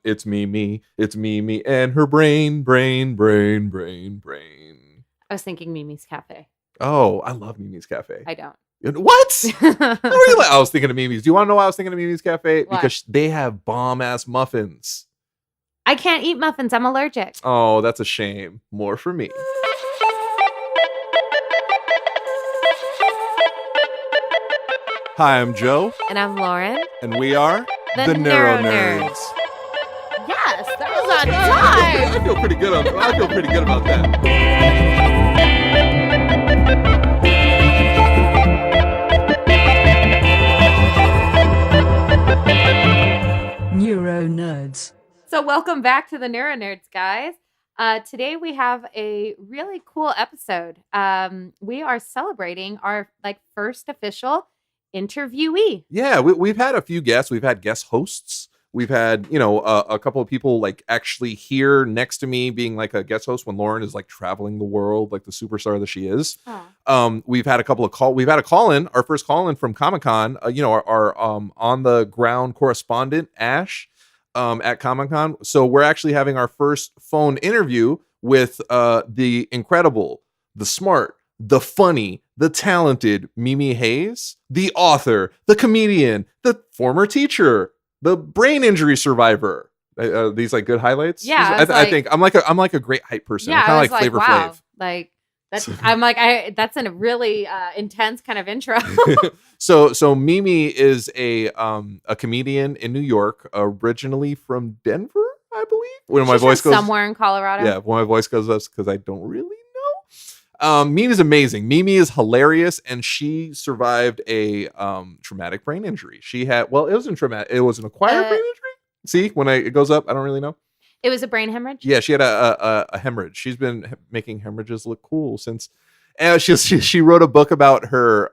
It's me. It's me, and her brain. I was thinking Mimi's Cafe. Oh, I love Mimi's Cafe. I don't. What? Really? I was thinking of Mimi's. Do you want to know why I was thinking of Mimi's Cafe? Why? Because they have bomb-ass muffins. I can't eat muffins. I'm allergic. Oh, that's a shame. More for me. Hi, I'm Joe. And I'm Lauren. And we are the NeuroNerds. Yes, that was on time. I feel pretty good about that. NeuroNerds. So welcome back to the NeuroNerds, guys. Today we have a really cool episode. We are celebrating our first official interviewee. Yeah, we've had a few guests. We've had guest hosts. We've had, a couple of people actually here next to me being like a guest host when Lauren is traveling the world, like the superstar that she is. Oh. We've had a call-in, our first call-in from Comic-Con, our on the ground correspondent, Ash, at Comic-Con. So we're actually having our first phone interview with the incredible, the smart, the funny, the talented Mimi Hayes, the author, the comedian, the former teacher, the brain injury survivor. These good highlights. Yeah, I think I'm like a great hype person. Yeah, I'm kind of like Flavor wow. Flav. That's a really intense kind of intro. So Mimi is a comedian in New York, originally from Denver, I believe. When my voice goes somewhere in Colorado. Yeah, when my voice goes up because I don't really know. Mimi's amazing. Mimi is hilarious, and she survived a traumatic brain injury. It wasn't traumatic. It was an acquired brain injury. See, when it goes up, I don't really know. It was a brain hemorrhage? Yeah, she had a hemorrhage. She's been making hemorrhages look cool since. And she wrote a book about her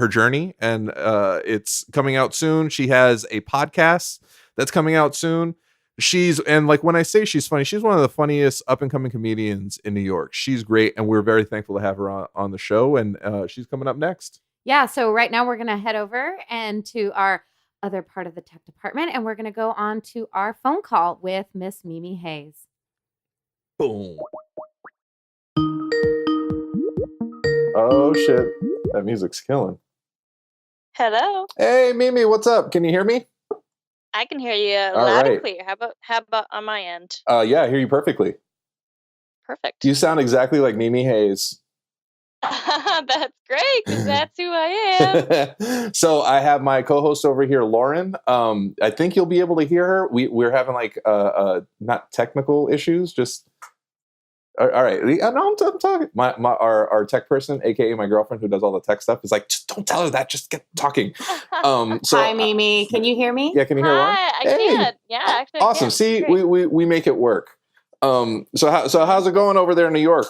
journey, and it's coming out soon. She has a podcast that's coming out soon. When I say she's funny, she's one of the funniest up and coming comedians in New York. She's great, and we're very thankful to have her on the show. And she's coming up next. Yeah. So right now we're gonna head over and to our other part of the tech department, and we're going to go on to our phone call with Miss Mimi Hayes. Boom. Oh, shit. That music's killing. Hello. Hey, Mimi, what's up? Can you hear me? I can hear you loud and clear. How about on my end? Yeah, I hear you perfectly. Perfect. You sound exactly like Mimi Hayes. That's great, because that's who I am. So I have my co-host over here, Lauren. I think you'll be able to hear her. We're having not technical issues, just all right. No, I'm talking. Our tech person, aka my girlfriend, who does all the tech stuff, is like, just don't tell her that. Just get talking. Hi, Mimi. Can you hear me? Yeah, can you hear Lauren? Hi, I can. Yeah, actually. Awesome. See, we make it work. So how's it going over there in New York?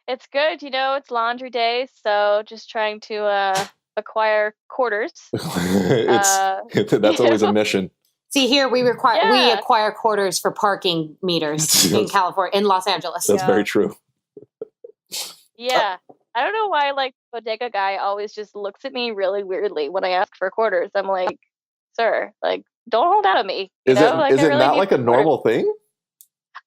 It's good. It's laundry day, so just trying to acquire quarters. That's always a mission. See, here we acquire quarters for parking meters in California, in Los Angeles. That's very true. Yeah. I don't know why, bodega guy always just looks at me really weirdly when I ask for quarters. I'm like, sir, don't hold out on me. Is it not a normal thing?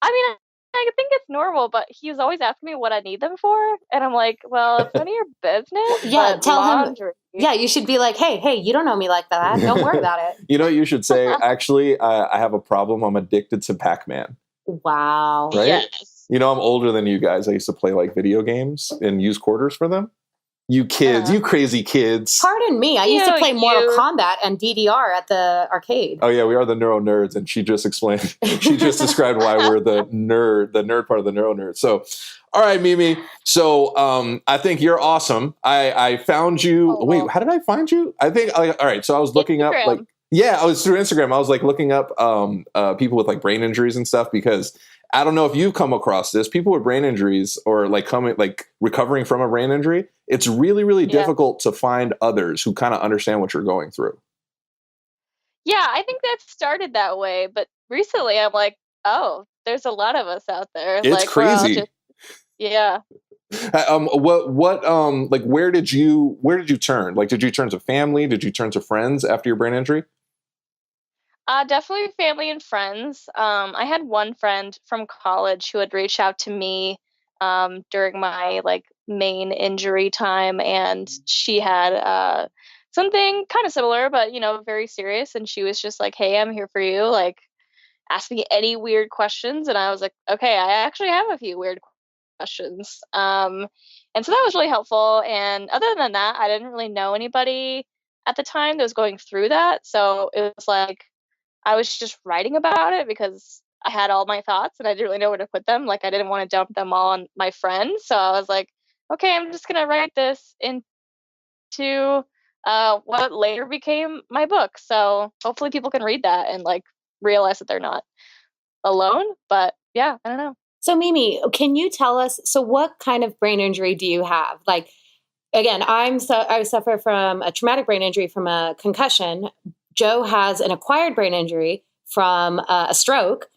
I mean, I think it's normal, but he was always asking me what I need them for, and I'm like, well, it's none of your business. Yeah, tell laundry. Him. Yeah, you should be like, hey, you don't know me like that. Don't worry about it. You know what you should say? Actually, I have a problem. I'm addicted to Pac-Man. Wow. Right? Yes. I'm older than you guys. I used to play video games and use quarters for them. You kids, you crazy kids. Pardon me. I used to play Mortal Kombat and DDR at the arcade. Oh yeah, we are the NeuroNerds, and she just described why we're the nerd part of the NeuroNerds. So, all right, Mimi. So, I think you're awesome. I found you. Wait, how did I find you? I think. All right. So I was looking up I was through Instagram. I was looking up people with brain injuries and stuff, because I don't know if you've come across this. People with brain injuries or recovering from a brain injury, it's really, really difficult to find others who kind of understand what you're going through. Yeah, I think that started that way. But recently I'm like, oh, there's a lot of us out there. It's crazy. Yeah. Where did you turn? Did you turn to family? Did you turn to friends after your brain injury? Definitely family and friends. I had one friend from college who had reached out to me during my like main injury time, and she had something kind of similar, but very serious. And she was just like, "Hey, I'm here for you. Like, ask me any weird questions." And I was like, "Okay, I actually have a few weird questions." And so that was really helpful. And other than that, I didn't really know anybody at the time that was going through that. So it was like I was just writing about it because I had all my thoughts and I didn't really know where to put them. Like I didn't want to dump them all on my friends. So I was like, okay, I'm just gonna write this into what later became my book. So hopefully people can read that and like realize that they're not alone. But yeah, I don't know. So Mimi, can you tell us, so what kind of brain injury do you have? Like, again, I suffer from a traumatic brain injury from a concussion. Joe has an acquired brain injury from a stroke.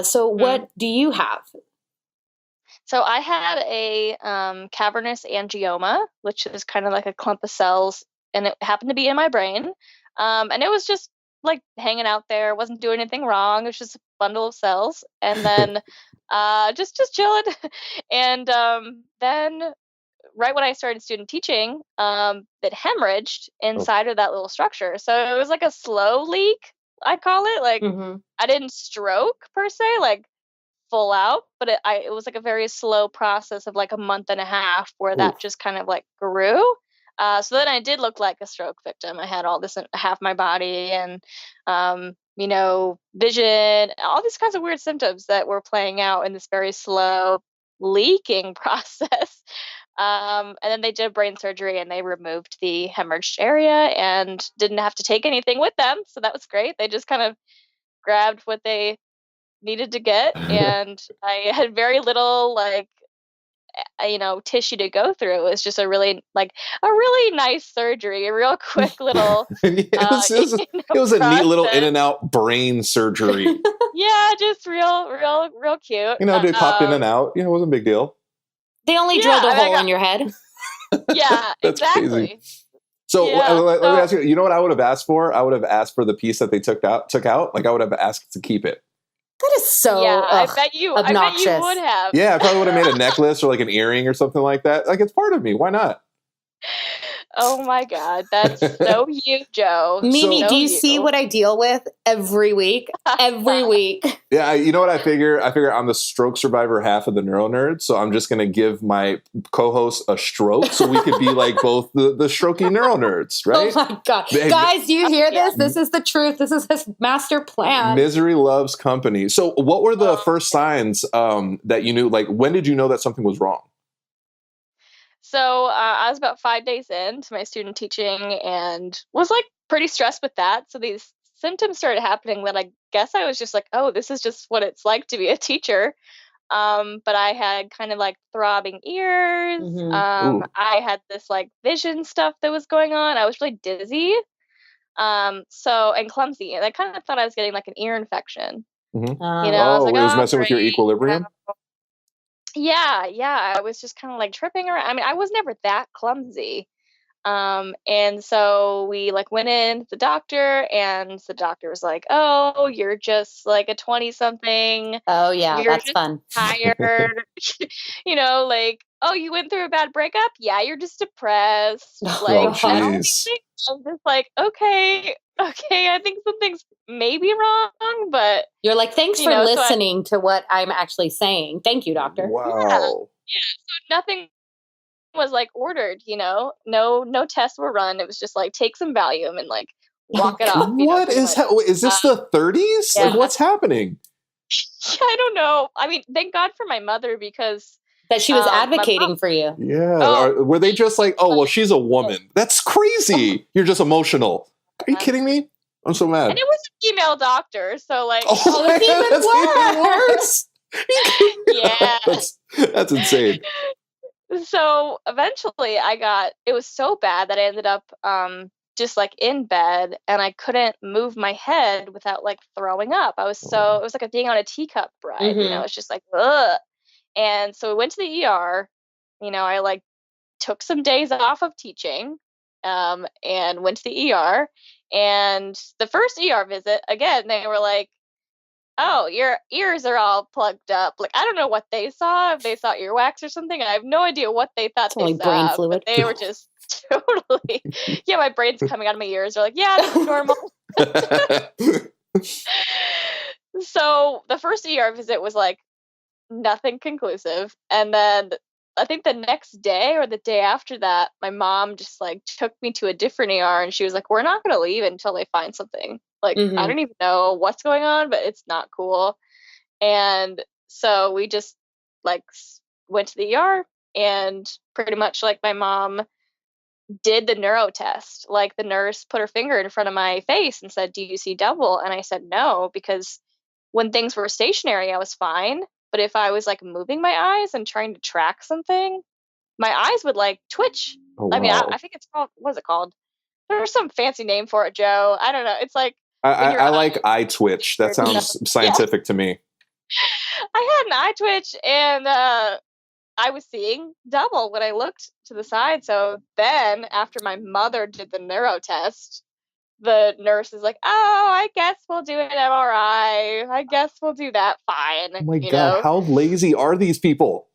So what do you have? So I had a cavernous angioma, which is kind of like a clump of cells, and it happened to be in my brain. And it was just like hanging out there, wasn't doing anything wrong. It was just a bundle of cells, and then just chilling. And then right when I started student teaching, it hemorrhaged Oh. inside of that little structure. So it was like a slow leak, I call it. Like I didn't stroke per se, like full out, but it was like a very slow process of like a month and a half where that just kind of like grew. So then I did look like a stroke victim. I had all this in half my body and, vision, all these kinds of weird symptoms that were playing out in this very slow leaking process. And then they did brain surgery and they removed the hemorrhaged area and didn't have to take anything with them. So that was great. They just kind of grabbed what they needed to get, and I had very little like tissue to go through. It was just a really nice surgery, a real quick little it was a neat little in process. and out brain surgery. Yeah, just real cute. They popped in and out. It wasn't a big deal. They only drilled a hole in your head. Yeah, That's exactly. Crazy. So let me ask you. You know what I would have asked for? I would have asked for the piece that they took out. Like I would have asked to keep it. That is so I bet you would have. Yeah, I probably would have made a necklace or like an earring or something like that. Like it's part of me. Why not? Oh my God, that's so you, Joe. Mimi, do you see what I deal with every week? Every week. Yeah, you know what I figure? I figure I'm the stroke survivor half of the NeuroNerd, so I'm just going to give my co-host a stroke so we could be like both the strokey NeuroNerds, right? Oh my God. Guys, do you hear this? This is the truth. This is his master plan. Misery loves company. So what were the first signs that you knew? Like, when did you know that something was wrong? So I was about 5 days into my student teaching and was like pretty stressed with that. So these symptoms started happening that I guess I was just like, oh, this is just what it's like to be a teacher. But I had kind of like throbbing ears. I had this like vision stuff that was going on. I was really dizzy. And clumsy. And I kind of thought I was getting like an ear infection. I was like, it was messing with your equilibrium? Yeah. I was just kind of like tripping around. I mean, I was never that clumsy. And so we like went in to the doctor and the doctor was like, oh, you're just like a 20 something. Oh yeah, you're that's just fun. Tired. Like, oh, you went through a bad breakup? Yeah, you're just depressed. Like, I'm just like, okay, I think something's maybe wrong, but you're like, thanks for listening to what I'm actually saying. Thank you, doctor. Wow. Yeah. So nothing was like ordered, no tests were run. It was just like take some Valium and like walk it off. What is is this the 30s? Yeah. Like what's happening? I don't know. I mean, thank God for my mother because that she was advocating for you. Yeah. Were they just like, oh, well, she's a woman? That's crazy. You're just emotional. Are you kidding me? I'm so mad. And it was a female doctor, so like, that's even worse. Yeah, that's insane. So eventually, it was so bad that I ended up just like in bed, and I couldn't move my head without like throwing up. It was like being on a teacup ride. It's just like ugh. And so we went to the ER. I like took some days off of teaching. and went to the ER. And the first ER visit, again, they were like, oh, your ears are all plugged up. Like, I don't know what they saw, if they saw earwax or something. I have no idea what they thought It's they only brain saw, fluid. but they were just totally, yeah, my brain's coming out of my ears. They're like, yeah, this is normal. So the first ER visit was like nothing conclusive. And then I think the next day or the day after that, my mom just like took me to a different ER, and she was like, we're not going to leave until they find something. Like, I don't even know what's going on, but it's not cool. And so we just like went to the ER, and pretty much like my mom did the neuro test. Like, the nurse put her finger in front of my face and said, do you see double? And I said no, because when things were stationary, I was fine. But if I was like moving my eyes and trying to track something, my eyes would like twitch. Oh, wow. I mean, I think it's called, what's it called? There's some fancy name for it, Joe. I don't know. It's like, I like eye twitch. That sounds scientific to me. I had an eye twitch, and I was seeing double when I looked to the side. So then after my mother did the neuro test, the nurse is like, oh, I guess we'll do an MRI. I guess we'll do that. Fine. Oh my God, how lazy are these people?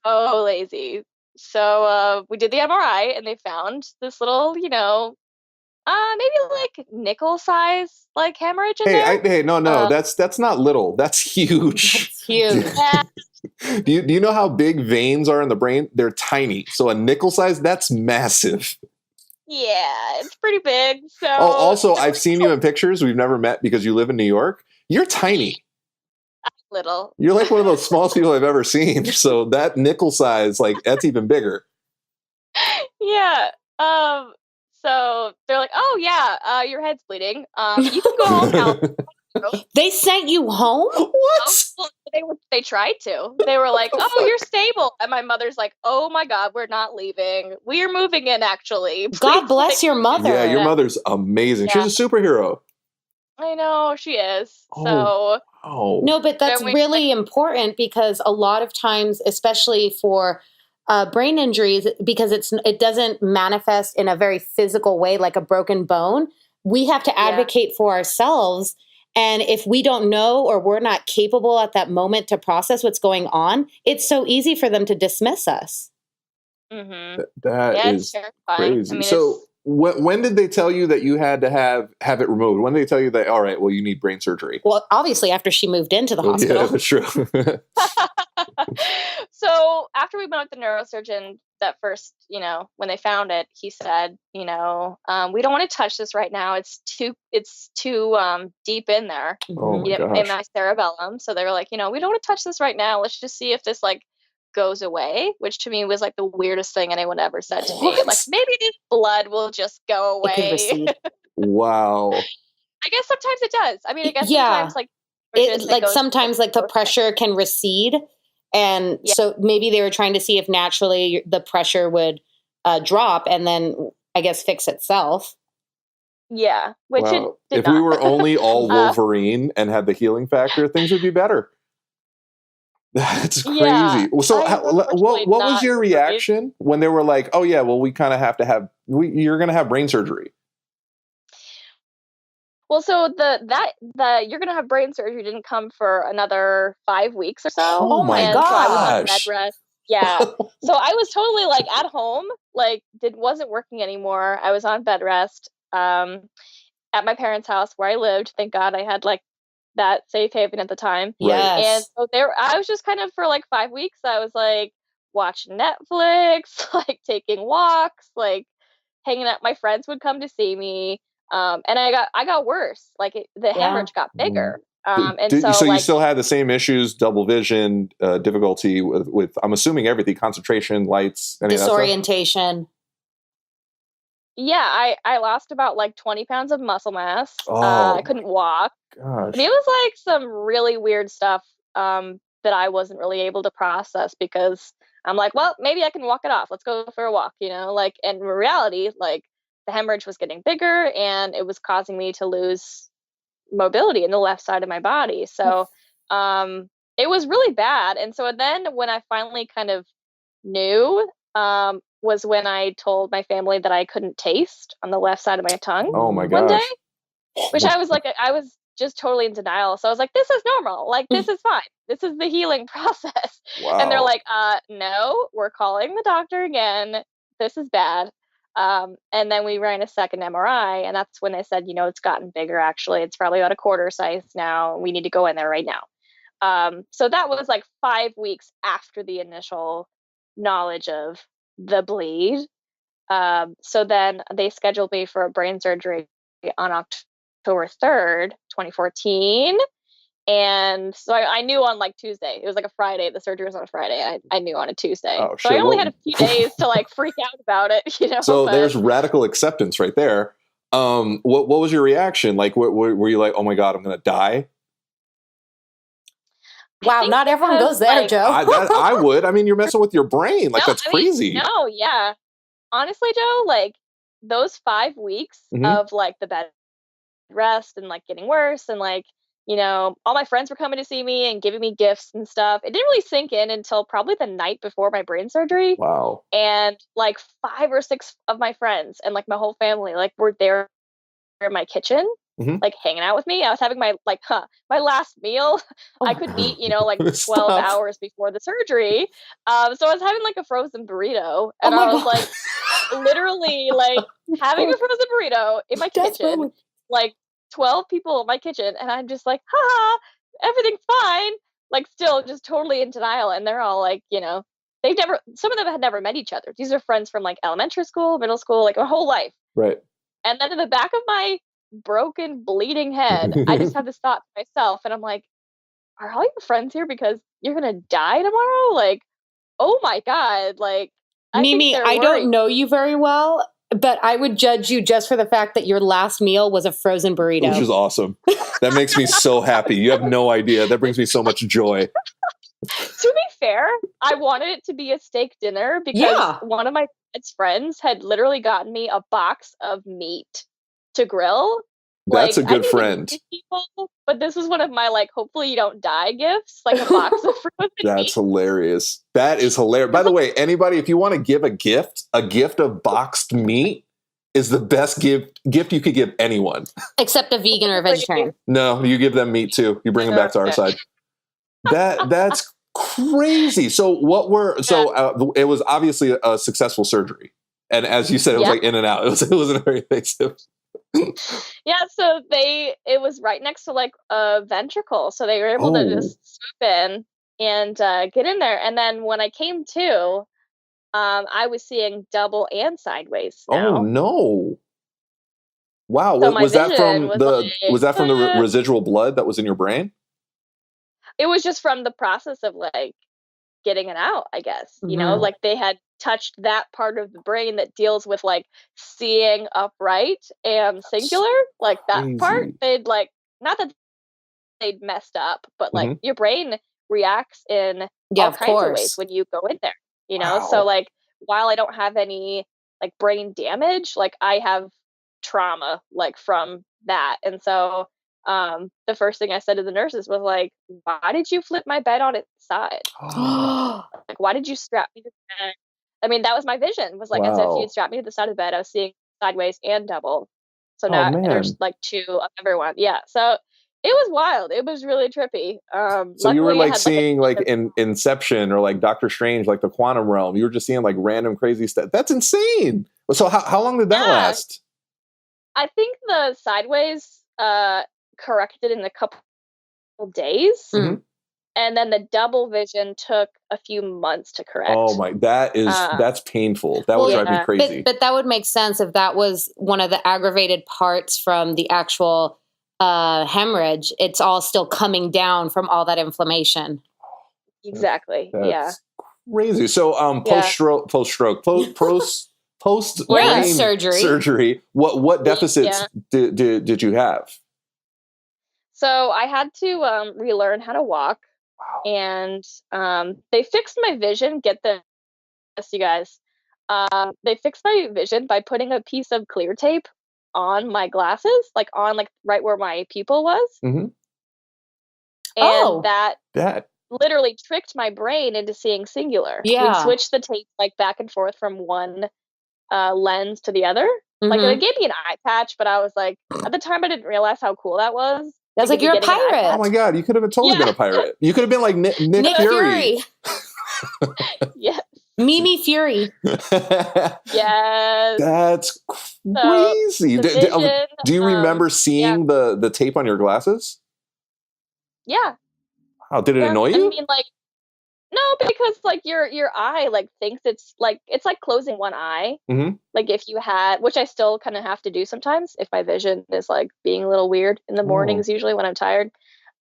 So lazy. So we did the MRI, and they found this little, maybe like nickel size like hemorrhage in there. Hey, no, that's not little. That's huge. It's huge. Do you know how big veins are in the brain? They're tiny. So a nickel size, that's massive. Yeah, it's pretty big. So also, I've seen you in pictures. We've never met because you live in New York. You're tiny. Little. You're like one of the smallest people I've ever seen. So that nickel size, like, that's even bigger. Yeah. So they're like, oh yeah, your head's bleeding. You can go home now. They sent you home? What? Oh, well, they tried to. They were like, oh, you're stable. And my mother's like, oh my God, we're not leaving. We're moving in, actually. God bless your mother. Yeah, your mother's amazing. Yeah. She's a superhero. I know, she is. No, but that's really important, because a lot of times, especially for brain injuries, because it doesn't manifest in a very physical way like a broken bone, we have to advocate for ourselves. And if we don't know, or we're not capable at that moment to process what's going on, it's so easy for them to dismiss us. Mm-hmm. That is crazy. I mean, when did they tell you that you had to have it removed? When did they tell you that, all right, well, you need brain surgery? Well, obviously after she moved into the hospital. Yeah, that's true. So after we went with the neurosurgeon, that first, when they found it, he said, we don't want to touch this right now. It's too deep in there, in my cerebellum. So they were like, we don't want to touch this right now. Let's just see if this like goes away, which to me was like the weirdest thing anyone ever said to me. Like, maybe this blood will just go away. Wow. I guess sometimes it does. I mean, I guess sometimes sometimes like the pressure can recede. And so maybe they were trying to see if naturally the pressure would drop and then I guess fix itself. Yeah. Which it did if not. we were only all Wolverine and had the healing factor, things would be better. That's crazy. Yeah, so what was your reaction when they were like, oh yeah, well, we kind of have to have, you're going to have brain surgery? Well, so the you're going to have brain surgery didn't come for another 5 weeks or so. Oh my gosh. So I was on bed rest. Yeah. So I was totally like at home, like wasn't working anymore. I was on bed rest at my parents' house where I lived. Thank God I had like that safe haven at the time. Yes. And so I was just kind of for like 5 weeks, I was like watching Netflix, like taking walks, like hanging out. My friends would come to see me. And I got worse. Like the hemorrhage got bigger. So you still had the same issues, double vision, difficulty with I'm assuming everything, concentration, lights, disorientation. Yeah, I lost about like 20 pounds of muscle mass. I couldn't walk. Gosh. I mean, it was like some really weird stuff that I wasn't really able to process, because I'm like, well, maybe I can walk it off. Let's go for a walk, like, and in reality, like the hemorrhage was getting bigger and it was causing me to lose mobility in the left side of my body. So it was really bad. And so then when I finally kind of knew, was when I told my family that I couldn't taste on the left side of my tongue Oh my one day, gosh. which I was just totally in denial. So I was like, this is normal. Like, this is fine. This is the healing process. And they're Wow. like, no, we're calling the doctor again. This is bad. And then we ran a second MRI, and that's when they said, it's gotten bigger, actually. It's probably about a quarter size now. We need to go in there right now. So that was like 5 weeks after the initial knowledge of the bleed. So then they scheduled me for a brain surgery on October 3rd, 2014. And so I knew on like Tuesday. It was like a Friday. The surgery was on a Friday. I knew on a Tuesday. Oh, so shit. I only had a few days to like freak out about it, So but there's radical acceptance right there. What was your reaction? Like, were you like, oh my God, I'm going to die? Wow, not everyone goes there, Joe. I would. I mean, you're messing with your brain. Like, No, that's crazy. no, yeah. Honestly, Joe, like those 5 weeks of like the bed rest and like getting worse and like, all my friends were coming to see me and giving me gifts and stuff. It didn't really sink in until probably the night before my brain surgery. Wow. And like 5 or 6 of my friends and like my whole family like were there in my kitchen, like hanging out with me. I was having my my last meal. I couldn't eat, like 12 hours before the surgery. So I was having like a frozen burrito, and I was like literally like having a frozen burrito in my kitchen, like 12 people in my kitchen, and I'm just like, ha, everything's fine. Like still just totally in denial. And they're all like, some of them had never met each other. These are friends from like elementary school, middle school, like my whole life. Right. And then in the back of my broken, bleeding head, I just had this thought to myself, and I'm like, are all your friends here because you're gonna die tomorrow? Like, oh my God. Like, Mimi, I don't know you very well, but I would judge you just for the fact that your last meal was a frozen burrito. Which is awesome. That makes me so happy. You have no idea. That brings me so much joy. To be fair, I wanted it to be a steak dinner because one of my friends had literally gotten me a box of meat to grill. That's a good friend. People, but this is one of my like, hopefully you don't die gifts, like a box of frozen meat. That's hilarious. That is hilarious. By the way, anybody, if you want to give a gift of boxed meat is the best gift you could give anyone. Except a vegan or a vegetarian. No, you give them meat too. You bring them back to our side. That's crazy. So it was obviously a successful surgery. And as you said, it was like in and out. It wasn't very invasive. So it was right next to like a ventricle, so they were able to just swoop in and get in there. And then when I came to, I was seeing double and sideways now. Oh no! Wow, so was that from the residual blood that was in your brain? It was just from the process of like getting it out, I guess. Like they had touched that part of the brain that deals with like seeing upright and singular, like that part. They'd like, not that they'd messed up, but like your brain reacts in all kinds of ways when you go in there, Wow. So like while I don't have any like brain damage, like I have trauma like from that. And so the first thing I said to the nurses was like, why did you flip my bed on its side? Like, why did you strap me to the bed? I mean, that was my vision, was like, as if you'd strapped me to the side of the bed, I was seeing sideways and double. So now there's like 2 of everyone. Yeah. So it was wild. It was really trippy. So you were like seeing like in Inception or like Doctor Strange, like the quantum realm. You were just seeing like random crazy stuff. That's insane. So how long did that last? I think the sideways corrected in a couple days. And then the double vision took a few months to correct. Oh my, that's painful. That would drive me crazy. But that would make sense if that was one of the aggravated parts from the actual hemorrhage. It's all still coming down from all that inflammation. Exactly. That's crazy. So post brain surgery, what deficits did you have? So I had to relearn how to walk. Wow. And they fixed my vision. Get this, you guys. They fixed my vision by putting a piece of clear tape on my glasses, like right where my pupil was. And that literally tricked my brain into seeing singular. Yeah. We'd switch the tape like back and forth from one lens to the other. Like Mhm. they gave me an eye patch, but I was like, at the time I didn't realize how cool that was. That's like, you're a pirate. Oh my God, you could have totally been a pirate. You could have been like Nick Fury. Yes. Mimi Fury. Yes. That's crazy. So, do you remember seeing the tape on your glasses? Yeah. Oh, did it annoy you? I mean, like, no, because like your eye like thinks it's like closing one eye. Mm-hmm. Like if you had, which I still kind of have to do sometimes if my vision is like being a little weird in the mornings, usually when I'm tired.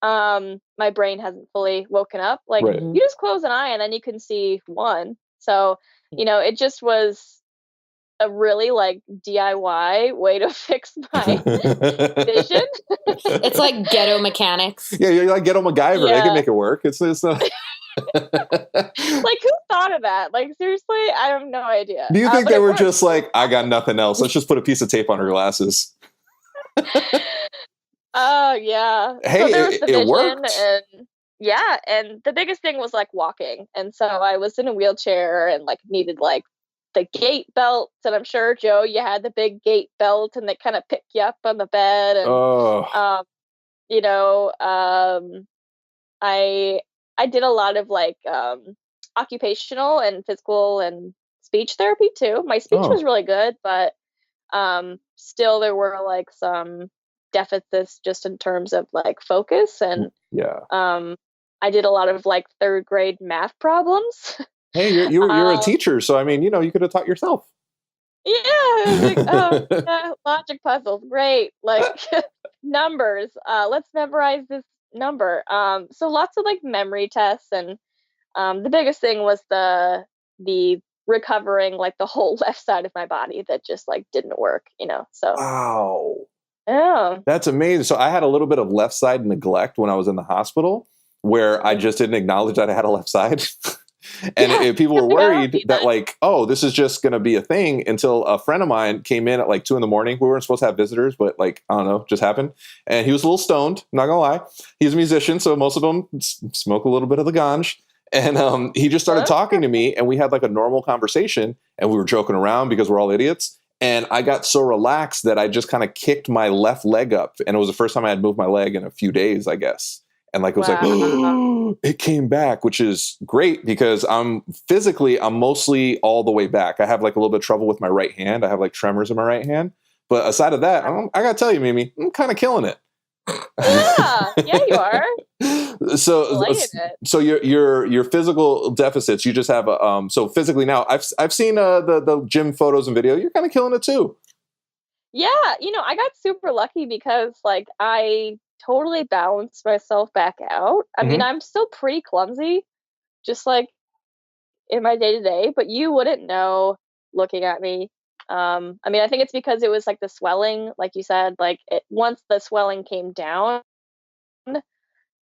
My brain hasn't fully woken up. Like you just close an eye and then you can see one. So, you know, it just was a really like DIY way to fix my vision. It's like ghetto mechanics. Yeah, you're like ghetto MacGyver. Yeah. They can make it work. It's not... Like who thought of that? Like seriously, I have no idea. Do you think they were just like, I got nothing else, let's just put a piece of tape on her glasses? Oh yeah. Hey, so there was the it vision worked. And yeah, and the biggest thing was like walking. And so I was in a wheelchair and like needed like the gait belts, and I'm sure Joe, you had the big gait belt, and they kind of pick you up on the bed, and you know, I did a lot of like occupational and physical and speech therapy too. My speech was really good, but still there were like some deficits just in terms of like focus, and I did a lot of like third grade math problems. Hey, you're a teacher, so I mean, you know, you could have taught yourself. Yeah, like, yeah, logic puzzles, great. Like numbers. Let's memorize this number. So lots of like memory tests, and the biggest thing was the recovering like the whole left side of my body that just like didn't work, you know. So wow. Yeah. That's amazing. So I had a little bit of left side neglect when I was in the hospital, where I just didn't acknowledge that I had a left side. And people were worried that like, oh, this is just going to be a thing, until a friend of mine came in at like 2 a.m. We weren't supposed to have visitors, but like, I don't know, just happened. And he was a little stoned, not gonna lie. He's a musician, so most of them smoke a little bit of the ganj. And he just started talking to me, and we had like a normal conversation, and we were joking around because we're all idiots. And I got so relaxed that I just kind of kicked my left leg up. And it was the first time I had moved my leg in a few days, I guess. And like, it was like, oh, it came back, which is great because I'm mostly all the way back. I have like a little bit of trouble with my right hand. I have like tremors in my right hand. But aside of that, I got to tell you, Mimi, I'm kind of killing it. Yeah, you are. So your physical deficits, you just have so physically now I've seen the gym photos and video. You're kind of killing it too. Yeah, you know, I got super lucky because like I totally balanced myself back out. I mean, I'm still pretty clumsy, just like in my day to day, but you wouldn't know looking at me. I mean, I think it's because it was like the swelling, like you said, like once the swelling came down,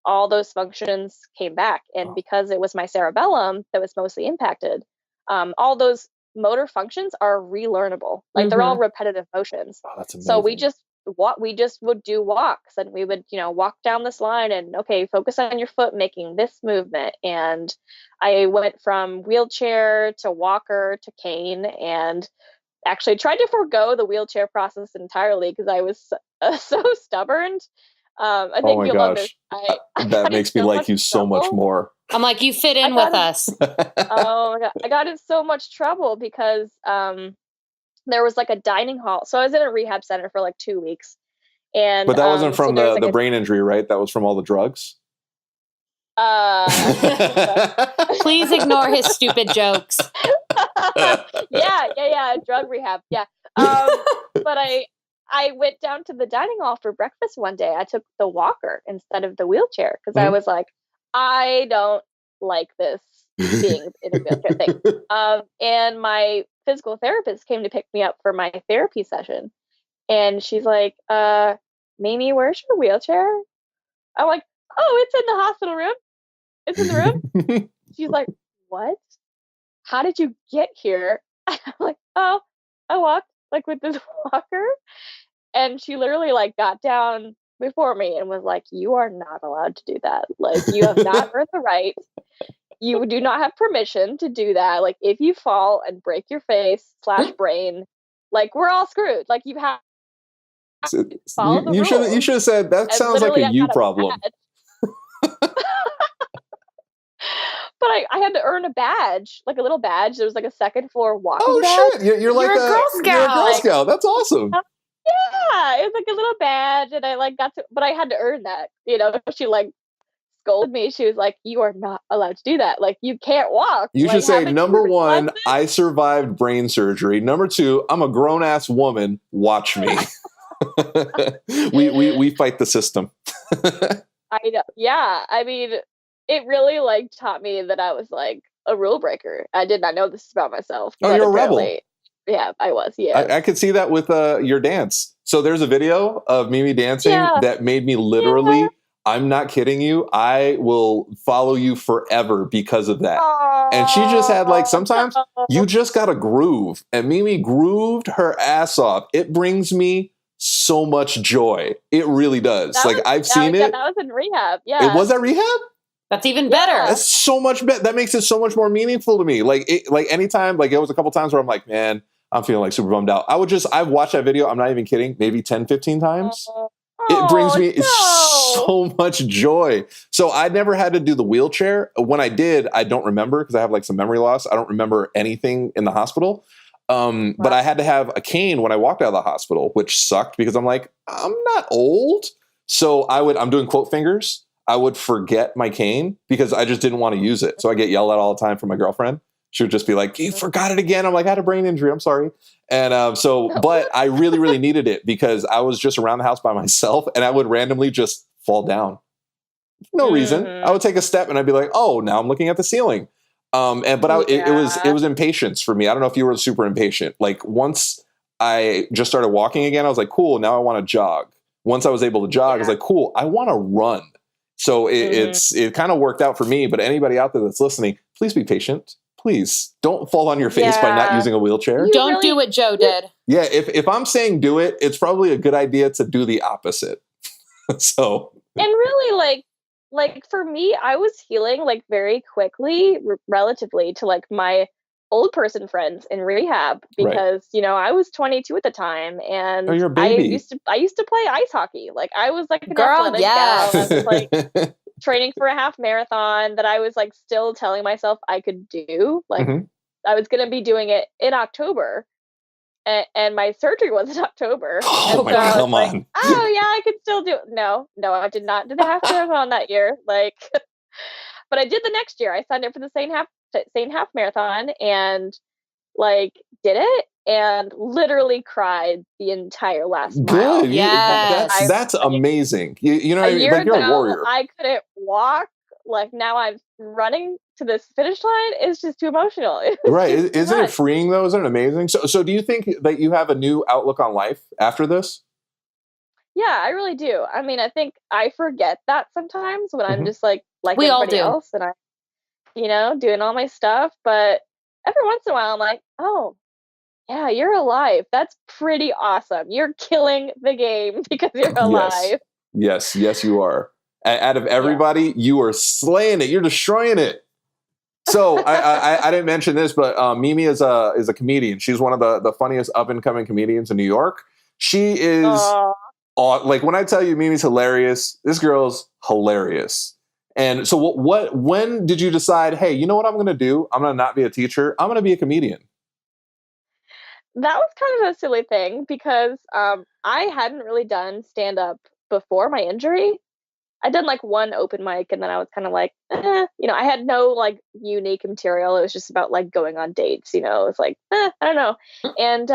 all those functions came back. And because it was my cerebellum that was mostly impacted, all those motor functions are relearnable. Like they're all repetitive motions. Oh, that's amazing. So we just would do walks, and we would, you know, walk down this line and okay, focus on your foot making this movement. And I went from wheelchair to walker to cane, and actually tried to forego the wheelchair process entirely because I was so stubborn. I think you'll understand. That makes me like you so much more. I'm like, you fit in with us. Oh my God. I got in so much trouble because there was like a dining hall. So I was in a rehab center for like 2 weeks. And but that wasn't from the brain injury, right? That was from all the drugs. Please ignore his stupid jokes. Yeah. Drug rehab. Yeah. But I went down to the dining hall for breakfast one day. I took the walker instead of the wheelchair because I was like, I don't like this being in a wheelchair thing. And my physical therapist came to pick me up for my therapy session. And she's like, Mimi, where's your wheelchair? I'm like, oh, it's in the hospital room. It's in the room. She's like, what? How did you get here? I'm like, oh, I walked like with this walker. And she literally like got down before me and was like, you are not allowed to do that. Like, you have not earned the right. You do not have permission to do that. Like, if you fall and break your face / brain, like, we're all screwed. Like, you have to follow the rules. You should have said, that And sounds like literally, a I you got problem. But I had to earn a badge, like a little badge. There was like a second floor walking badge. Oh shit! You're like You're a Girl You're a Girl Scout. Scout. That's awesome. Yeah, it was like a little badge, and I like got to, but I had to earn that. You know, she like scolded me. She was like, "You are not allowed to do that. Like, you can't walk." You like, should say, haven't you number one, realized I survived brain surgery. Number two, I'm a grown ass woman. Watch me. we fight the system. I know. Yeah, I mean, it really like taught me that I was like a rule breaker. I did not know this about myself. Oh, but you're a rebel. apparently, yeah, I was. Yeah, I could see that with your dance. So there's a video of Mimi dancing that made me literally, I'm not kidding you, I will follow you forever because of that. And she just had like, sometimes you just got to groove. And Mimi grooved her ass off. It brings me so much joy. It really does. I've seen it. That was in rehab. Yeah. It was at rehab? That's even better. That's so much better. That makes it so much more meaningful to me. Like anytime, like it was a couple times where I'm like, man, I'm feeling like super bummed out. I've watched that video. I'm not even kidding. Maybe 10, 15 times. It brings me so much joy. So I never had to do the wheelchair. When I did, I don't remember because I have like some memory loss. I don't remember anything in the hospital. But I had to have a cane when I walked out of the hospital, which sucked because I'm like, I'm not old. So I'm doing quote fingers. I would forget my cane because I just didn't want to use it. So I get yelled at all the time from my girlfriend. She would just be like, you forgot it again. I'm like, I had a brain injury. I'm sorry. And but I really, really needed it because I was just around the house by myself and I would randomly just fall down. No reason. I would take a step and I'd be like, oh, now I'm looking at the ceiling. It was impatience for me. I don't know if you were super impatient. Like once I just started walking again, I was like, cool, now I want to jog. Once I was able to jog, I was like, cool, I want to run. So it kind of worked out for me. But anybody out there that's listening, please be patient. Please don't fall on your face by not using a wheelchair. Don't do what Joe did. Yeah, if I'm saying do it, it's probably a good idea to do the opposite. So and really like for me, I was healing like very quickly relatively to like my old person friends in rehab because you know I was 22 at the time and you're a baby. I used to play ice hockey. Like I was like an girl, athletic gal. I was like training for a half marathon that I was like still telling myself I could do. Like I was gonna be doing it in October. And my surgery was in October. Oh my God, come on. Oh yeah, I could still do it. No, I did not do the half marathon that year. Like, but I did the next year. I signed up for the same half marathon and like did it and literally cried the entire last mile. Good. Yes. That's amazing. You know what I mean? Like you're a warrior. I couldn't walk. Like now I'm running to this finish line. It's just too emotional. Right. Isn't it freeing though? Isn't it amazing? So do you think that you have a new outlook on life after this? Yeah, I really do. I mean, I think I forget that sometimes when I'm just like we all everybody do. else and I, doing all my stuff. But every once in a while I'm like, oh, yeah, you're alive. That's pretty awesome. You're killing the game because you're alive. Yes, you are. Out of everybody, you are slaying it. You're destroying it. So I didn't mention this, but Mimi is a comedian. She's one of the funniest up and coming comedians in New York. She is like when I tell you Mimi's hilarious, this girl's hilarious. And so when did you decide, hey, you know what I'm going to do? I'm going to not be a teacher. I'm going to be a comedian. That was kind of a silly thing because I hadn't really done stand up before my injury. I'd done like one open mic and then I was kind of like, I had no like unique material. It was just about like going on dates, it was like, I don't know. And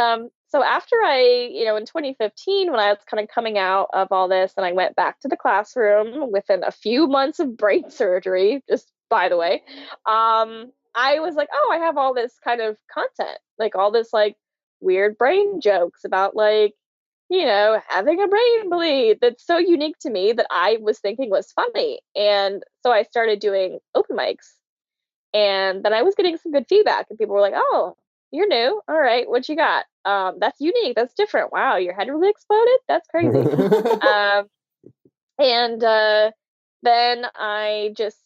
so after in 2015, when I was kind of coming out of all this and I went back to the classroom within a few months of brain surgery, just by the way, I was like, oh, I have all this kind of content, like all this like weird brain jokes about like, having a brain bleed that's so unique to me that I was thinking was funny. And so I started doing open mics and then I was getting some good feedback and people were like, oh, you're new. All right. What you got? That's unique. That's different. Wow. Your head really exploded. That's crazy. And then I just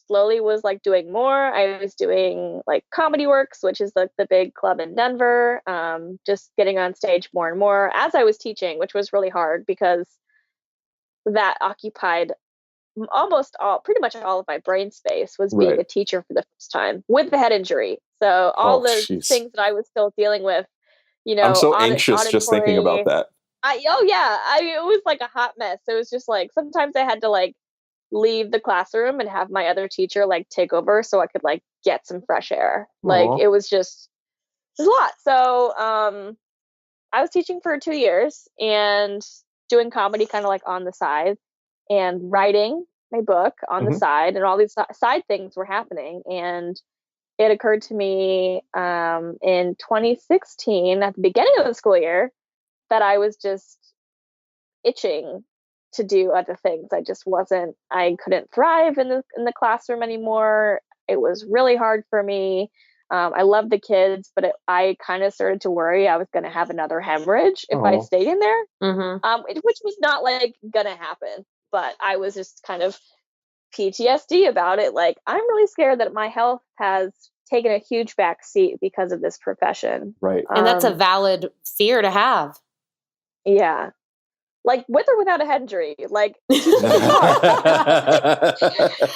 slowly was like doing more. I was doing like Comedy Works, which is like the big club in Denver, just getting on stage more and more as I was teaching, which was really hard because that occupied pretty much all of my brain space, was being Right. a teacher for the first time with the head injury. So all Oh, the jeez. things that I was still dealing with, I'm so anxious just thinking about auditory. that. Oh yeah, it was like a hot mess. It was just like sometimes I had to like leave the classroom and have my other teacher like take over so I could like get some fresh air. Like Aw. it was a lot. So I was teaching for 2 years and doing comedy kind of like on the side and writing my book on the Mhm. side, and all these side things were happening. And it occurred to me in 2016 at the beginning of the school year that I was just itching to do other things. I couldn't thrive in the classroom anymore. It was really hard for me. I love the kids, but I kind of started to worry I was going to have another hemorrhage if I Oh. stayed in there, Mm-hmm. which was not like going to happen. But I was just kind of PTSD about it. Like, I'm really scared that my health has taken a huge back seat because of this profession. Right. And that's a valid fear to have. Yeah. Like, with or without a head injury, like, teaching is hard.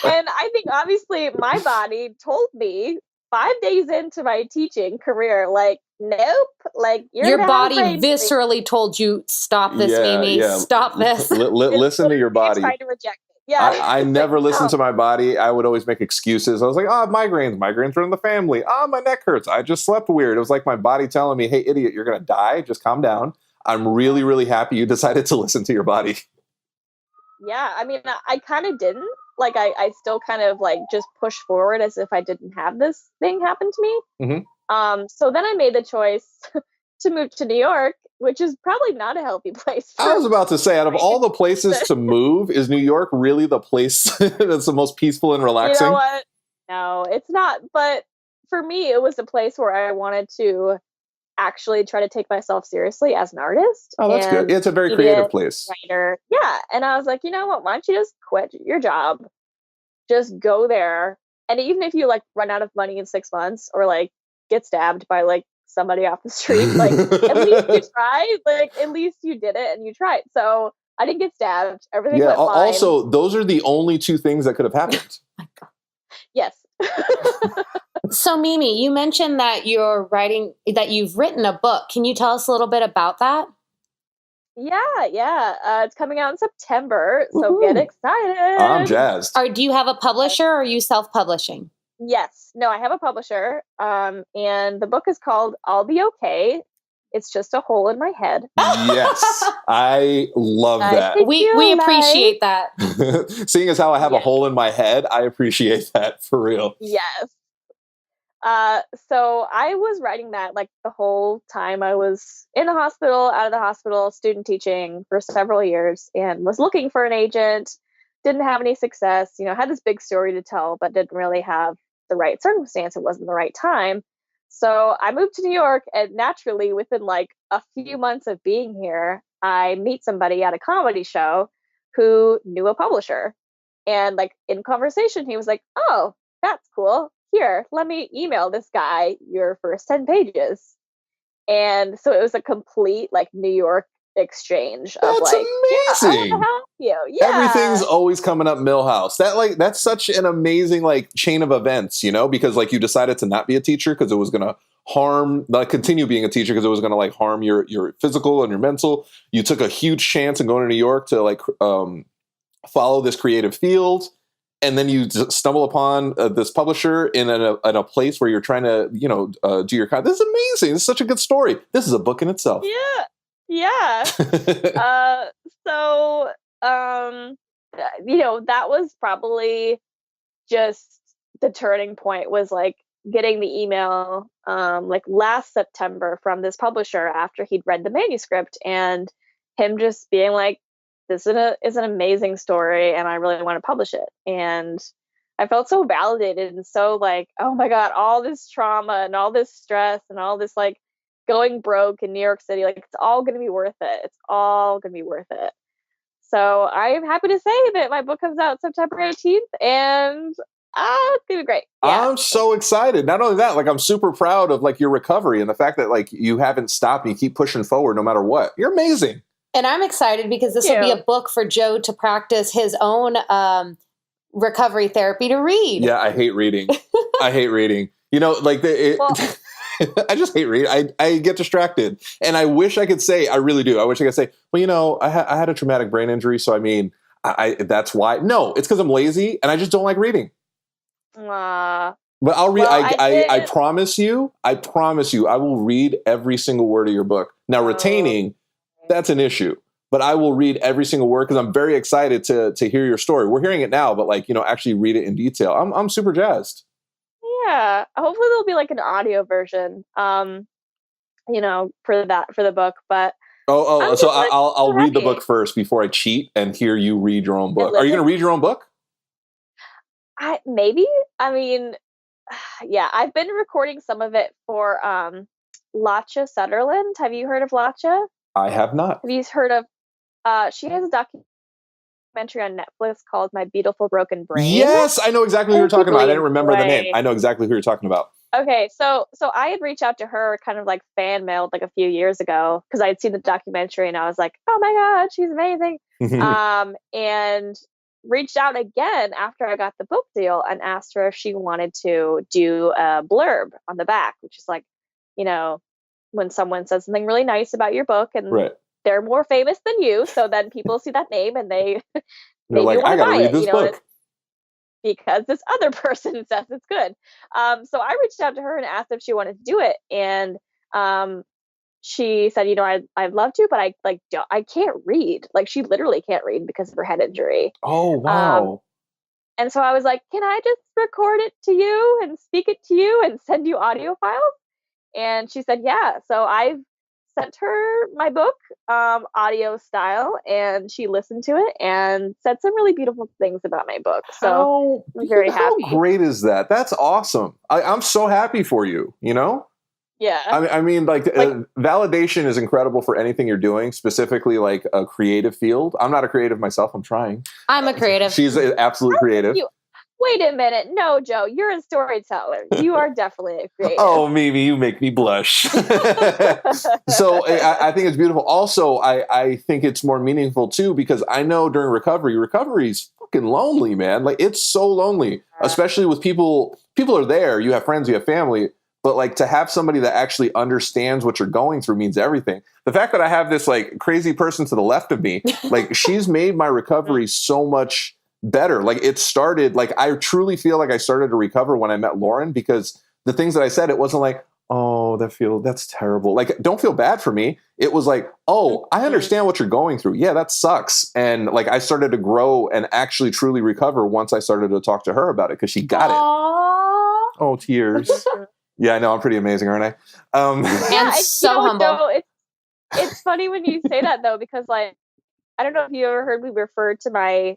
And I think obviously my body told me 5 days into my teaching career, like, nope, like, you're Your gonna have a body brain bleed. viscerally told you, stop this, Mimi, Yeah. stop this. Listen to your body. Trying to reject it. Yeah. I It's like, never listened to no. my body. I would always make excuses. I was like, oh, migraines run in the family. Oh, my neck hurts. I just slept weird. It was like my body telling me, hey, idiot, you're going to die. Just calm down. I'm really, really happy you decided to listen to your body. Yeah, I mean, I kind of didn't. Like, I still kind of like just pushed forward as if I didn't have this thing happen to me. So then I made the choice to move to New York, which is probably not a healthy place I was about to say, out of all the places to- to move, is New York really the place that's the most peaceful and You relaxing? know what? No, it's not. But for me, it was a place where I wanted to actually try to take myself seriously as an artist Oh, that's good. and It's a very comedian, creative place. writer. Yeah. And I was like, you know what? Why don't you just quit your job? Just go there. And even if you like run out of money in 6 months or like get stabbed by like somebody off the street, like at least you tried. Like at least you did it and you tried. So I didn't get stabbed. Everything Yeah. went fine. Also, those are the only two things that could have happened. Yes. So, Mimi, you mentioned that you've written a book. Can you tell us a little bit about that? Yeah. It's coming out in September, so get Woohoo. excited. I'm jazzed. Or do you have a publisher or are you self-publishing? Yes. No, I have a publisher. And the book is called I'll Be Okay. It's just a hole in my head. Yes. I love that. We appreciate that. Seeing as how I have a hole in my head, I appreciate that for real. Yes. So I was writing that like the whole time I was in the hospital, out of the hospital, student teaching for several years, and was looking for an agent. Didn't have any success, had this big story to tell, but didn't really have the right circumstance. It wasn't the right time. So I moved to New York, and naturally within like a few months of being here, I meet somebody at a comedy show who knew a publisher. And like in conversation, he was like, oh, that's cool. Here, let me email this guy your first 10 pages. And so it was a complete like New York exchange of That's like, yeah, I want amazing. to help you. Yeah. Everything's always coming up Millhouse. That's such an amazing like chain of events, because like you decided to not be a teacher because it was gonna continue being a teacher because it was gonna like harm your physical and your mental. You took a huge chance in going to New York to like follow this creative field. And then you stumble upon this publisher in a place where you're trying to, do your kind. This is amazing. This is such a good story. This is a book in itself. Yeah. So, that was probably just the turning point, was like getting the email like last September from this publisher after he'd read the manuscript, and him just being like, this is an amazing story and I really want to publish it. And I felt so validated and so like, oh my God, all this trauma and all this stress and all this like going broke in New York City, like it's all going to be worth it. It's all going to be worth it. So I'm happy to say that my book comes out September 18th, and it's gonna be great. Yeah. I'm so excited. Not only that, like I'm super proud of like your recovery and the fact that like you haven't stopped and you keep pushing forward no matter what. You're amazing. And I'm excited because this will be a book for Joe to practice his own recovery therapy to read. Yeah, I hate reading. I hate reading. You know, like I just hate reading. I get distracted, and I wish I could say I really do. I wish I could say, well, you know, I had a traumatic brain injury, so I mean, I that's why. No, it's because I'm lazy and I just don't like reading. But I'll read. Well, I promise you. I promise you. I will read every single word of your book. Now, retaining, that's an issue. But I will read every single word because I'm very excited to hear your story. We're hearing it now, but like, you know, actually read it in detail. I'm super jazzed. Yeah. Hopefully there'll be like an audio version, you know, for the book. But so I'll read the book first before I cheat and hear you read your own book. Are you going to read your own book? Maybe. I mean, yeah, I've been recording some of it for LaZae Sutherland. Have you heard of LaZae? I have not. Have you heard of? She has a documentary on Netflix called My Beautiful Broken Brain. Yes, I know exactly who you're talking about. I didn't remember the name. I know exactly who you're talking about. Okay, so I had reached out to her, kind of like fan mailed like a few years ago because I had seen the documentary and I was like, oh my god, she's amazing. And reached out again after I got the book deal and asked her if she wanted to do a blurb on the back, which is like, you know, when someone says something really nice about your book and they're more famous than you, so then people see that name and they're like, I gotta read this book because this other person says it's good. So I reached out to her and asked if she wanted to do it, and she said, you know, I'd love to, but I can't read. Like, she literally can't read because of her head injury. Oh wow. And so I was like, can I just record it to you and speak it to you and send you audio files? And she said, yeah. So I've sent her my book, audio style, and she listened to it and said some really beautiful things about my book. So I'm very happy. How great is that? That's awesome. I'm so happy for you, you know? Yeah. I mean, validation is incredible for anything you're doing, specifically like a creative field. I'm not a creative myself. I'm trying. I'm a creative. She's an absolute creative. Wait a minute. No, Joe, you're a storyteller. You are definitely a creative. Oh, Mimi, you make me blush. So I think it's beautiful. Also, I think it's more meaningful too, because I know during recovery is fucking lonely, man. Like, it's so lonely, especially with people are there. You have friends, you have family, but like to have somebody that actually understands what you're going through means everything. The fact that I have this like crazy person to the left of me, like she's made my recovery so much better. Like, it started, like, I truly feel like I started to recover when I met Lauren, because the things that I said, it wasn't like, oh, that's terrible. Like, don't feel bad for me. It was like, oh, I understand what you're going through. Yeah, that sucks. And like, I started to grow and actually truly recover once I started to talk to her about it, because she got it. Oh, tears. Yeah, I know. I'm pretty amazing, aren't I? And so humble. Though, it's funny when you say that, though, because like, I don't know if you ever heard me refer to my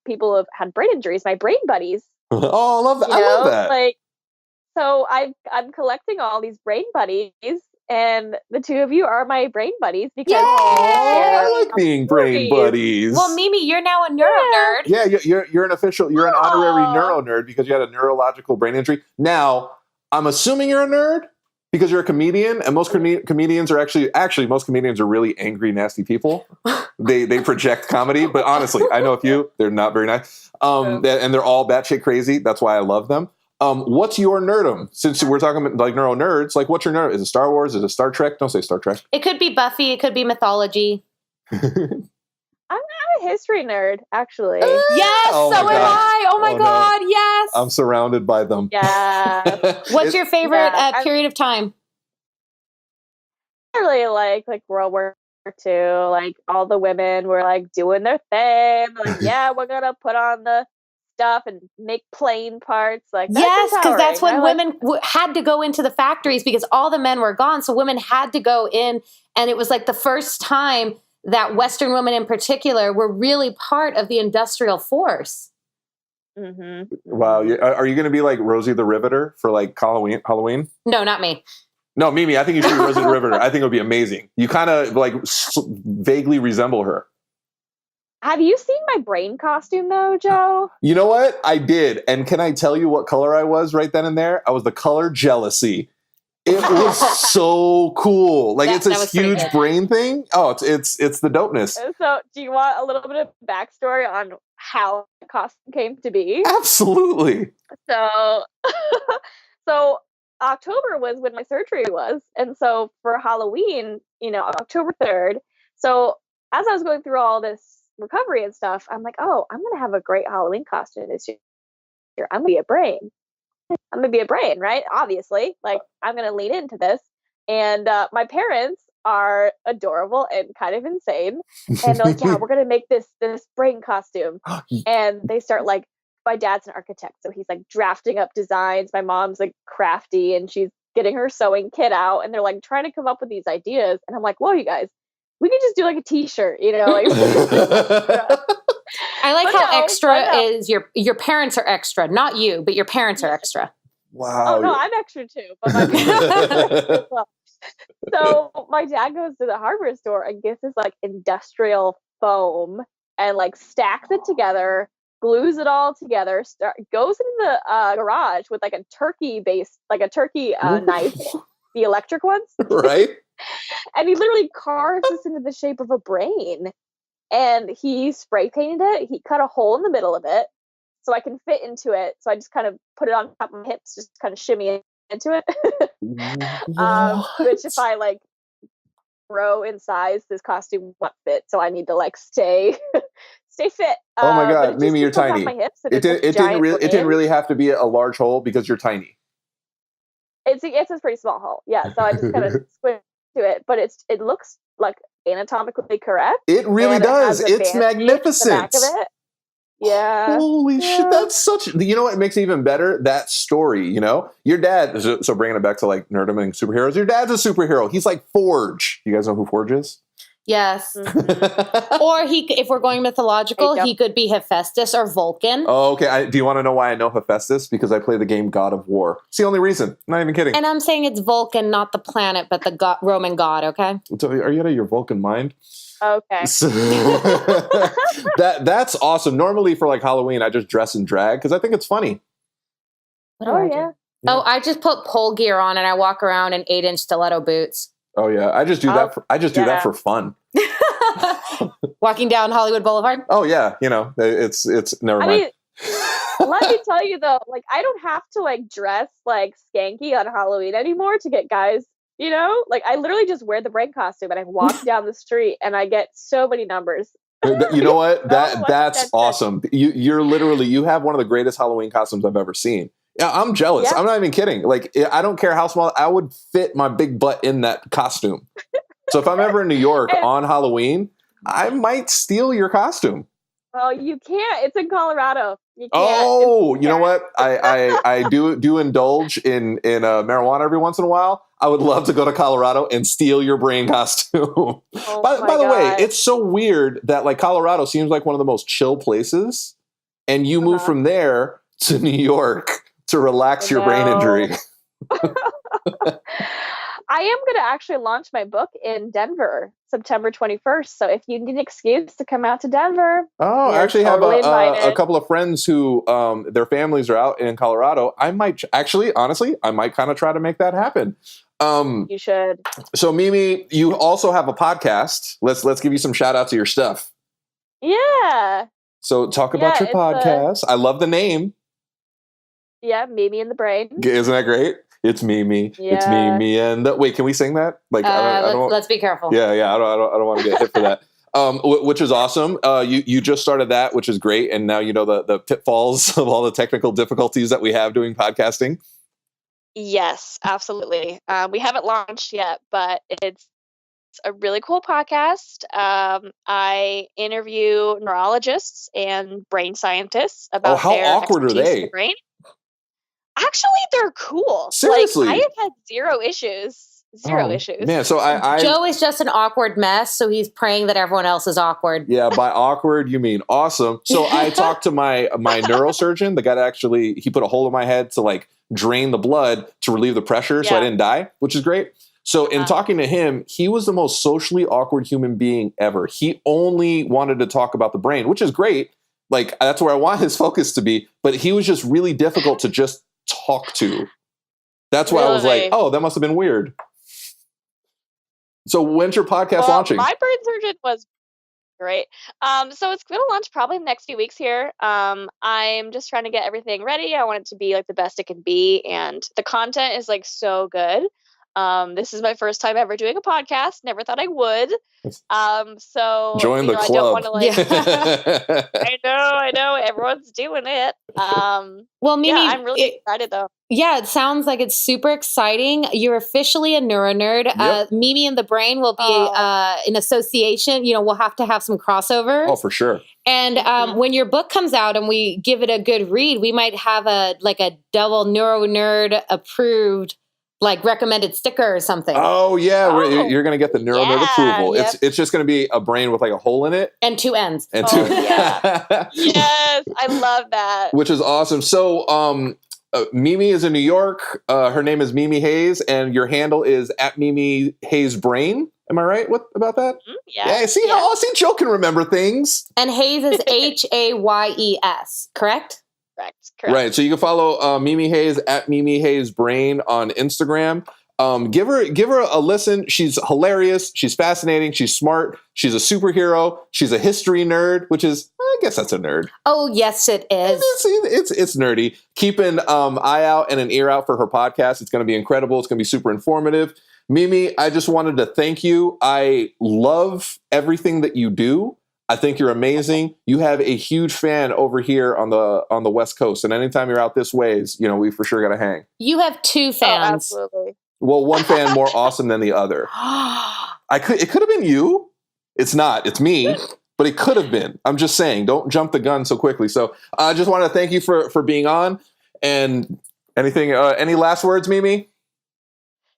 people who have had brain injuries, my brain buddies. Oh, I love that. I love that. Like, so I'm collecting all these brain buddies, and the two of you are my brain buddies because I like being brain buddies. Well, Mimi, you're now a NeuroNerd. Yeah, you're an honorary NeuroNerd because you had a neurological brain injury. Now, I'm assuming you're a nerd because you're a comedian, and most comedians are actually most comedians are really angry, nasty people. They project comedy, but honestly, I know a few. They're not very nice, and they're all batshit crazy. That's why I love them. What's your nerdum? Since we're talking about like NeuroNerds, like what's your nerd? Is it Star Wars? Is it Star Trek? Don't say Star Trek. It could be Buffy. It could be mythology. I'm a history nerd, actually. Yes, so am I. Oh my God, yes. I'm surrounded by them. Yeah. What's your favorite period of time? I really like World War II. Like, all the women were like doing their thing. Like, yeah, we're gonna put on the stuff and make plane parts. Like, yes, because that's when women had to go into the factories because all the men were gone. So women had to go in, and it was like the first time that Western women in particular were really part of the industrial force. Mm-hmm. Wow. Are you going to be like Rosie the Riveter for like Halloween? No, not me. No, Mimi, I think you should be Rosie the Riveter. I think it would be amazing. You kind of like vaguely resemble her. Have you seen my brain costume though, Joe? You know what? I did. And can I tell you what color I was right then and there? I was the color jealousy. It was so cool. Like, it's this huge brain thing. Oh, it's the dopeness. So do you want a little bit of backstory on how the costume came to be? Absolutely. So so October was when my surgery was. And so for Halloween, October 3rd. So as I was going through all this recovery and stuff, I'm like, oh, I'm going to have a great Halloween costume this year. I'm going to be a brain. I'm going to be a brain, right? Obviously, like, I'm going to lean into this. And my parents are adorable and kind of insane. And they're like, yeah, we're going to make this brain costume. And they start like, my dad's an architect, so he's like drafting up designs. My mom's like crafty and she's getting her sewing kit out. And they're like trying to come up with these ideas. And I'm like, whoa, you guys, we can just do like a t-shirt, like. I like how extra is your parents are extra, not you, but your parents are extra. Wow. Oh no, I'm extra too. But my parents well. So my dad goes to the hardware store and gets this like industrial foam and like stacks it together, glues it all together, goes into the garage with like a turkey knife, the electric ones. Right. And he literally carves this into the shape of a brain. And he spray painted it. He cut a hole in the middle of it so I can fit into it. So I just kind of put it on top of my hips, just kind of shimmy into it. Which if I like grow in size, this costume won't fit. So I need to like stay fit. Oh my God, Mimi, you're tiny. It didn't really have to be a large hole because you're tiny. It's a pretty small hole. Yeah. So I just kind of squint to it, but it looks like anatomically correct. It really does. It's magnificent. The back of it. Yeah. Holy shit, that's such. You know what makes it even better? That story. Your dad. So bringing it back to like nerdom and superheroes. Your dad's a superhero. He's like Forge. You guys know who Forge is? Yes. Or if we're going mythological, he could be Hephaestus or Vulcan. Oh, okay. Do you want to know why I know Hephaestus? Because I play the game God of War. It's the only reason. I'm not even kidding. And I'm saying it's Vulcan, not the planet, but the Roman god, okay? So are you out of your Vulcan mind? Okay. So, that's awesome. Normally for like Halloween, I just dress in drag because I think it's funny. Yeah. Oh, I just put pole gear on and I walk around in 8-inch stiletto boots. Oh yeah, I just do that. Do that for fun. Walking down Hollywood Boulevard. Oh yeah, it's never mind. I mean, let me tell you though, like I don't have to like dress like skanky on Halloween anymore to get guys. Like I literally just wear the brain costume and I walk down the street and I get so many numbers. You know what? That's awesome. You have one of the greatest Halloween costumes I've ever seen. Yeah, I'm jealous. Yeah. I'm not even kidding. Like, I don't care how small. I would fit my big butt in that costume. So if I'm ever in New York on Halloween, I might steal your costume. Oh, you can't. It's in Colorado. You can't. Oh, you know what? I do indulge in marijuana every once in a while. I would love to go to Colorado and steal your brain costume. Oh by the way, it's so weird that like Colorado seems like one of the most chill places, and you move from there to New York to relax your brain injury. I am going to actually launch my book in Denver, September 21st. So if you need an excuse to come out to Denver. Oh, I actually totally have a couple of friends who their families are out in Colorado. I might honestly, I might kind of try to make that happen. You should. So Mimi, you also have a podcast. Let's give you some shout out to your stuff. Yeah. So talk about your podcast. I love the name. Yeah, Mimi and the Brain. Isn't that great? It's Mimi. Yeah. It's Mimi and wait, can we sing that? Like, let's be careful. Yeah. I don't want to get hit for that. Which is awesome. You just started that, which is great, and now you know the pitfalls of all the technical difficulties that we have doing podcasting. Yes, absolutely. We haven't launched yet, but it's a really cool podcast. I interview neurologists and brain scientists about how their awkward are they? In the brain. Actually, they're cool. Seriously, like, I have had zero issues. Man, so Joe is just an awkward mess, so he's praying that everyone else is awkward. Yeah, by awkward you mean awesome. So I talked to my neurosurgeon, the guy that he put a hole in my head to like drain the blood to relieve the pressure, so I didn't die, which is great. So in talking to him, he was the most socially awkward human being ever. He only wanted to talk about the brain, which is great. Like, that's where I want his focus to be. But he was just really difficult to just talk to. That's why I was like, oh, that must have been weird. So when's your podcast launching? My brain surgeon was great. So it's going to launch probably in the next few weeks here. I'm just trying to get everything ready. I want it to be like the best it can be. And the content is like so good. This is my first time ever doing a podcast. Never thought I would. So join the club. I don't want to like. I know. Everyone's doing it. Well, Mimi, yeah, I'm really excited though. Yeah, it sounds like it's super exciting. You're officially a NeuroNerd. Yep. Mimi and the Brain will be in association. We'll have to have some crossovers. Oh, for sure. And when your book comes out and we give it a good read, we might have a double NeuroNerd approved, like recommended sticker or something. Oh yeah, you're going to get the NeuroNerd approval. Yep. It's just going to be a brain with like a hole in it and two ends. And yeah. Yes, I love that. Which is awesome. So Mimi is in New York. Her name is Mimi Hayes, and your handle is at Mimi Hayes Brain. Am I right? What about that? Yeah. See how Joe can remember things. And Hayes is Hayes, correct? Correct. Right. So you can follow Mimi Hayes at Mimi Hayes Brain on Instagram. Give her a listen. She's hilarious. She's fascinating. She's smart. She's a superhero. She's a history nerd, which is, I guess that's a nerd. Oh, yes, it is. It's nerdy. Keep an eye out and an ear out for her podcast. It's going to be incredible. It's going to be super informative. Mimi, I just wanted to thank you. I love everything that you do. I think you're amazing. You have a huge fan over here on the West Coast, and anytime you're out this ways, we for sure got to hang. You have two fans. Oh, absolutely. Well, one fan more awesome than the other. It could have been you. It's not. It's me. But it could have been. I'm just saying. Don't jump the gun so quickly. So I just want to thank you for being on. And anything? Any last words, Mimi?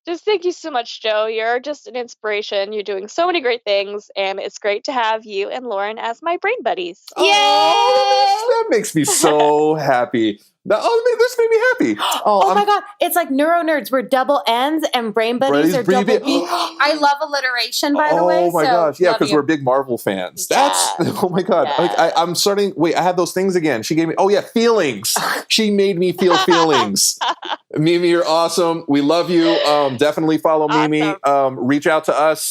Just thank you so much, Joe. You're just an inspiration. You're doing so many great things, and it's great to have you and Lauren as my brain buddies. Yay! Oh, that makes me so happy. This made me happy. Oh my God. It's like NeuroNerds. We're double N's and brain buddies are double B. I love alliteration, by the way. Oh my gosh. Yeah, because we're big Marvel fans. That's, oh my God. Yeah. I'm starting, I have those things again. She gave me, feelings. She made me feel feelings. Mimi, you're awesome. We love you. Definitely follow Mimi. Reach out to us.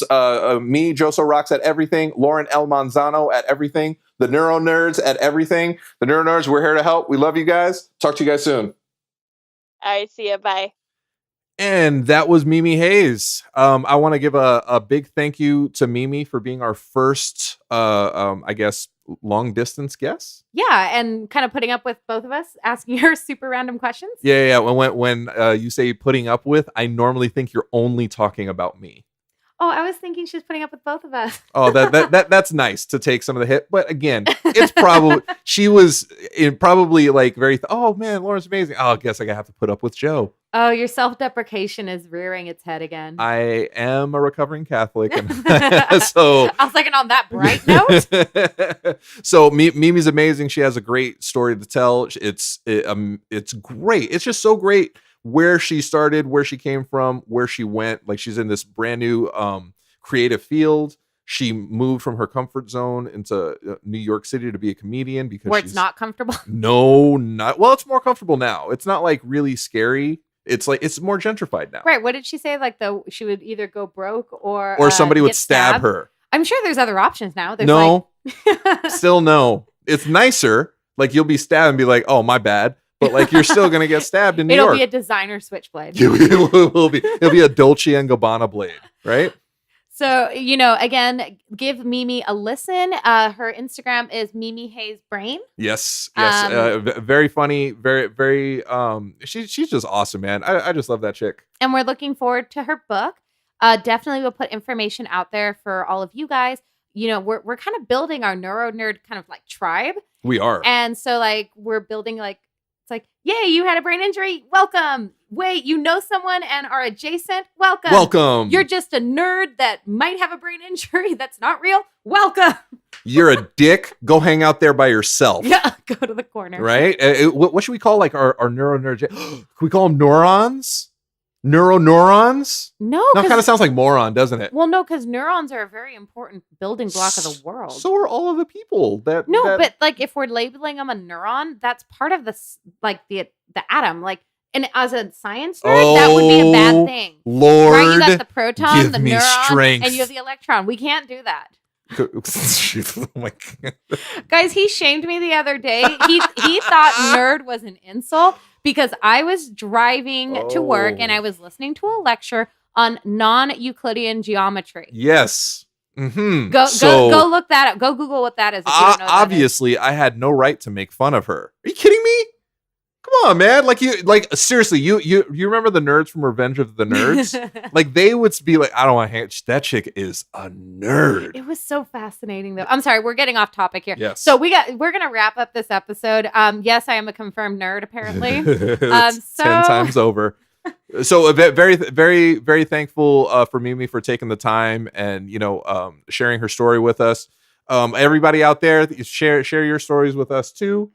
Me, Joso Rocks at everything. Lauren L. Manzano at everything. The NeuroNerds at everything. The NeuroNerds, we're here to help. We love you guys. Talk to you guys soon. All right, see ya. Bye. And that was Mimi Hayes. I want to give a big thank you to Mimi for being our first, I guess, long distance guest. Yeah, and kind of putting up with both of us asking her super random questions. Yeah. When you say putting up with, I normally think you're only talking about me. Oh, I was thinking she's putting up with both of us. Oh, that's nice to take some of the hit. But again, it's probably she was probably like very. Oh man, Lauren's amazing. Oh, I guess I have to put up with Joe. Oh, your self-deprecation is rearing its head again. I am a recovering Catholic, and so I was like, and on that bright note. So Mimi's amazing. She has a great story to tell. It's great. It's just so great. Where she started, where she came from, where she went. Like she's in this brand new creative field. She moved from her comfort zone into New York City to be a comedian because where it's not comfortable. No, not well. It's more comfortable now. It's not like really scary. It's like it's more gentrified now. Right. What did she say? Like she would either go broke or somebody would stab her. I'm sure there's other options now. There's no, still no. It's nicer. Like you'll be stabbed and be like, oh my bad. But like you're still gonna get stabbed in New York. It'll be a designer switchblade. It'll be a Dolce and Gabbana blade, right? So again, give Mimi a listen. Her Instagram is Mimi Hayes Brain. Yes. Very funny. Very very. She's just awesome, man. I just love that chick. And we're looking forward to her book. Definitely, we'll put information out there for all of you guys. We're kind of building our NeuroNerd kind of like tribe. We are, and so like we're building like. It's like, yay, you had a brain injury. Welcome. Wait, you know someone and are adjacent. Welcome. Welcome. You're just a nerd that might have a brain injury that's not real. Welcome. You're a dick. Go hang out there by yourself. Yeah, go to the corner. Right? What should we call like our NeuroNerd? Can we call them neurons? Neuroneurons? No, No, it kind of sounds like moron, doesn't it? well, no, because neurons are a very important building block of the world. So are all of the people that. No, that- but like if we're labeling them a neuron, that's part of the atom. Like, and as a science nerd, that would be a bad thing. Lord, Right? You got the proton, give the me neuron, strength. and you have the electron. We can't do that. oh my God. Guys, he shamed me the other day. He thought nerd was an insult because I was driving to work and I was listening to a lecture on non-Euclidean geometry. Yes. Mm-hmm. Go look that up. Go Google what that is. If you don't know what obviously, I had no right to make fun of her. Are you kidding me? Come on, man! Seriously, you remember the nerds from Revenge of the that is. Nerds? Like they would be like, I don't want to hang. That chick is a nerd. It was so fascinating, though. I'm sorry, we're getting off topic here. Yes. So we're gonna wrap up this episode. Yes, I am a confirmed nerd, apparently. 10 times over. So very, very, very thankful for Mimi for taking the time and sharing her story with us. Everybody out there, share your stories with us too.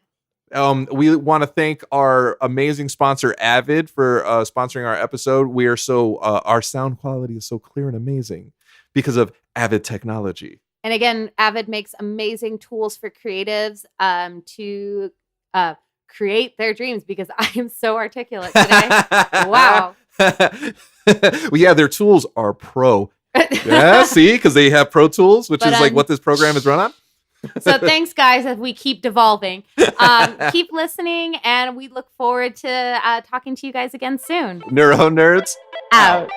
We want to thank our amazing sponsor, Avid, for sponsoring our episode. We are our sound quality is so clear and amazing because of Avid technology. And again, Avid makes amazing tools for creatives to create their dreams because I am so articulate today. Wow. Well, yeah, their tools are pro. Yeah, see, because they have Pro Tools, which is like what this program is run on. So thanks, guys, as we keep devolving. Keep listening, and we look forward to talking to you guys again soon. NeuroNerds out.